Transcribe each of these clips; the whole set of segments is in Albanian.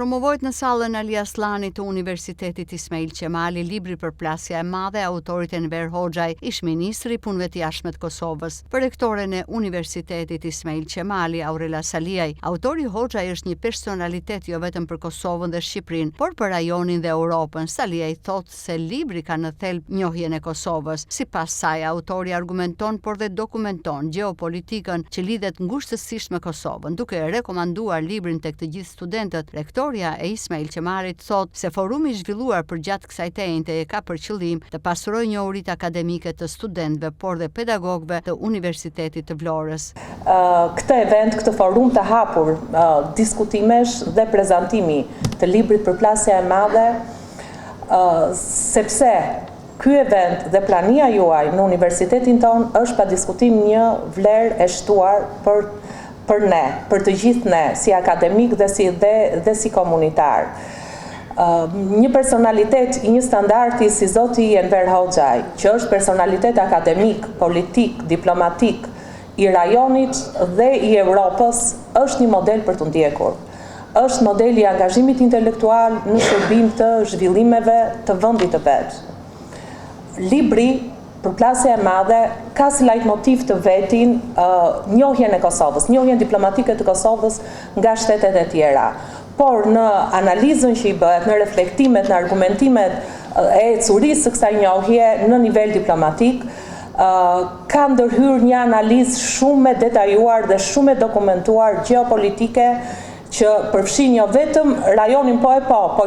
Promovohet në sallën Ali Aslani të Universitetit Ismail Qemali libri Përplasja e madhe e autorit Enver Hoxhaj, ish ministri i punëve të jashtme të Kosovës. Për rektoren e Universitetit Ismail Qemali, Aurela Saliaj, autori Hoxhaj është një personalitet jo vetëm për Kosovën dhe Shqipërinë, por për rajonin dhe Europën. Saliaj thotë se libri ka në thelb njohjen e Kosovës. Sipas saj, autori argumenton por dhe dokumenton gjeopolitikën që lidhet ngushtësisht me Kosovën, duke rekomanduar librin tek të gjithë studentët. Rektoria e Ismail Qemalit thotë se forumi i zhvilluar përgjatë kësaj tente ka për qëllim të pasurojë njohuritë akademike të studentëve, por dhe pedagogëve të Universitetit të Vlorës. Këtë event, këtë forum të hapur diskutimesh dhe prezantimi të librit Përplasja e madhe, sepse ky event dhe plania juaj në universitetin ton është pa diskutim një vlerë e shtuar për ne, për të gjithë ne, si akademik dhe si komunitar. Një personalitet i një standardi si zoti Enver Hoxhaj, që është personalitet akademik, politik, diplomatik i rajonit dhe i Europës, është një model për të ndjekur. Është modeli i angazhimit intelektual në shërbim të zhvillimeve të vendit të vet. Libri Përplasja e madhe ka si lajtmotiv të vetin njohjen e Kosovës, njohjen diplomatike të Kosovës nga shtetet e tjera. Por në analizën që i bëhet, në reflektimet, në argumentimet e curisë së kësaj njohje në nivel diplomatik, ka ndërhyrë një analizë shumë e detajuar dhe shumë e dokumentuar gjeopolitike që përfshin jo vetëm rajonin po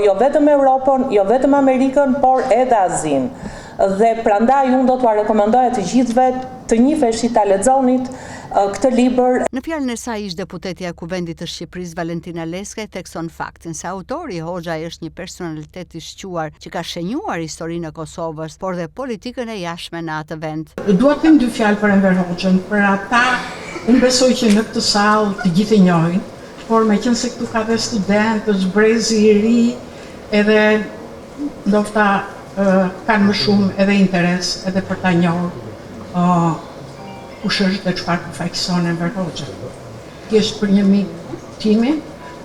jo vetëm Europën, jo vetëm Amerikën, por edhe Azin. Dhe prandaj unë do t'ua rekomandoja të gjithëve të njiheshin ta lexonit këtë libër. Në fjalën e saj ish deputetja e Kuvendit të Shqipërisë Valentina Leskaj thekson faktin se autori Hoxhaj është një personalitet i shquar që ka shenjuar historinë e Kosovës, por dhe politikën e jashtme në atë vend. Dua të them dy fjalë për Enver Hoxhën, për ata unë besoj që në këtë sallë të gjithë e njohin, por meqense këtu ka dhe studentë, është brezi i ri, edhe ndoshta kanë më shumë edhe interes edhe për ta njohur kush është dhe çfarë përfaqëson Enver Hoxha. Thjesht për një mik timi,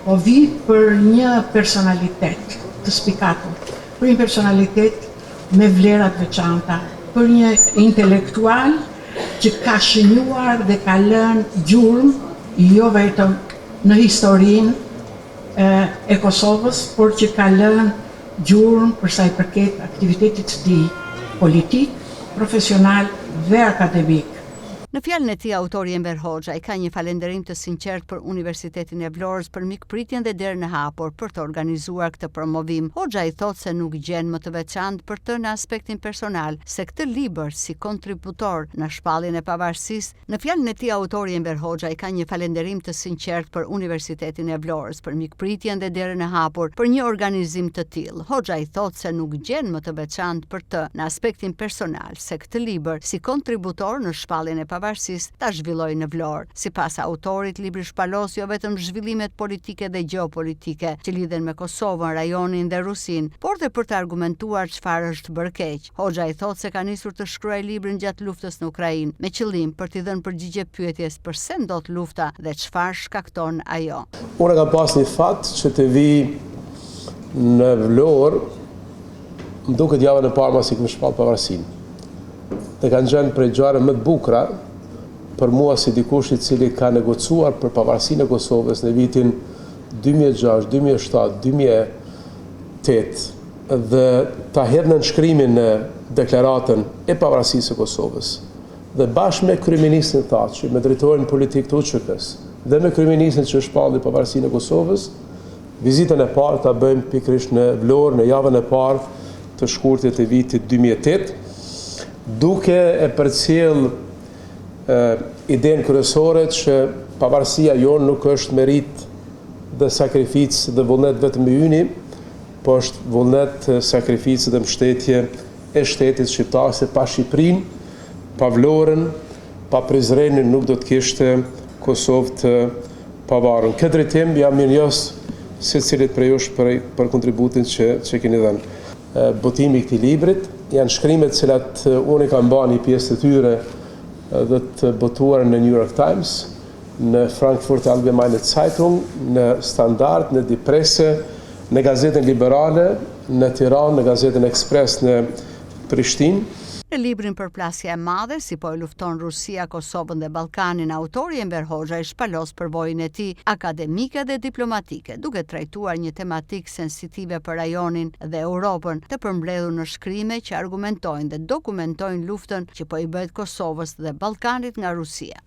po vi për një personalitet të spikatur, për një personalitet me vlera të veçanta, për një intelektual që ka shënuar dhe ka lënë gjurmë jo vetëm në historinë e Kosovës, por që ka lënë gjurmë për sa i përket aktivitetit të tij politik, profesional dhe akademik. Në fjalën e tij, autori Enver Hoxhaj ka një falënderim të sinqert për Universitetin e Vlorës për mikpritjen dhe derën e hapur për të organizuar këtë promovim. Hoxhaj thotë se nuk gjen më të veçantë për të në aspektin personal, se këtë libër si kontributor në shpalljen e pavarësisë. Në fjalën e tij, autori Enver Hoxhaj ka një falënderim të sinqert për Universitetin e Vlorës për mikpritjen dhe derën e hapur për një organizim të tillë. Hoxhaj thotë se nuk gjen më të veçantë për të në aspektin personal, se këtë libër si kontributor në shpalljen e pavarësisë ta zhvilloj në Vlorë. Sipas autorit, libri shpalos jo vetëm zhvillimet politike dhe gjeopolitike që lidhen me Kosovën, rajonin dhe Rusinë, por dhe për të argumentuar çfarë është bërë keq. Hoxhaj thotë se ka nisur të shkruajë librin gjatë luftës në Ukrainë, me qëllim për t'i dhënë përgjigje pyetjes pse ndodh lufta dhe çfarë shkakton ajo. Unë kam pas një fat që të vi në Vlorë, më duket javën e parë pasi më shpall pavarësinë. Dhe kanë qenë prej gjëra më të bukura për mua si dikush i cili ka negocuar për pavarësinë e Kosovës në vitin 2006, 2007, 2008 dhe ta hedhë në nënshkrimin në deklaratën e pavarësisë së Kosovës. Dhe bashkë me kryeministin Thaçi, me drejtorin politik të UÇK-s dhe me kryeministin që shpalli pavarësinë e Kosovës, vizitën e parë ta bëjmë pikërisht në Vlorë në javën e parë të shkurtit të vitit 2008, duke e përcjell idenë kryesore që pavarësia jonë nuk është merit dhe sakrificë dhe vullnet vetëm i yni, po është vullnet, sakrificë dhe mbështetje e shtetit shqiptar, se pa Shqipërinë, pa Vlorën, pa Prizrenin nuk do të kishte Kosovë të pavarur. Këtë drejtim jam mirënjohës secilit prej jush për kontributin që keni dhënë. Botimi i këtij librit janë shkrimet cilat unë kam bërë një pjesë të tyre dhe të botuar në New York Times, në Frankfurt Allgemeine Zeitung, në Standard, në Die Presse, në gazetën Liberale në Tiranë, në gazetën Ekspres në Prishtinë. Në librin Përplasja e madhe, si po e lufton Rusia, Kosovën dhe Ballkanin, autori Enver Hoxha i shpalos përvojën e tij akademike dhe diplomatike, duke trajtuar një tematikë sensitive për rajonin dhe Europën, të përmbledhur në shkrime që argumentojnë dhe dokumentojnë luftën që po i bëhet Kosovës dhe Ballkanit nga Rusia.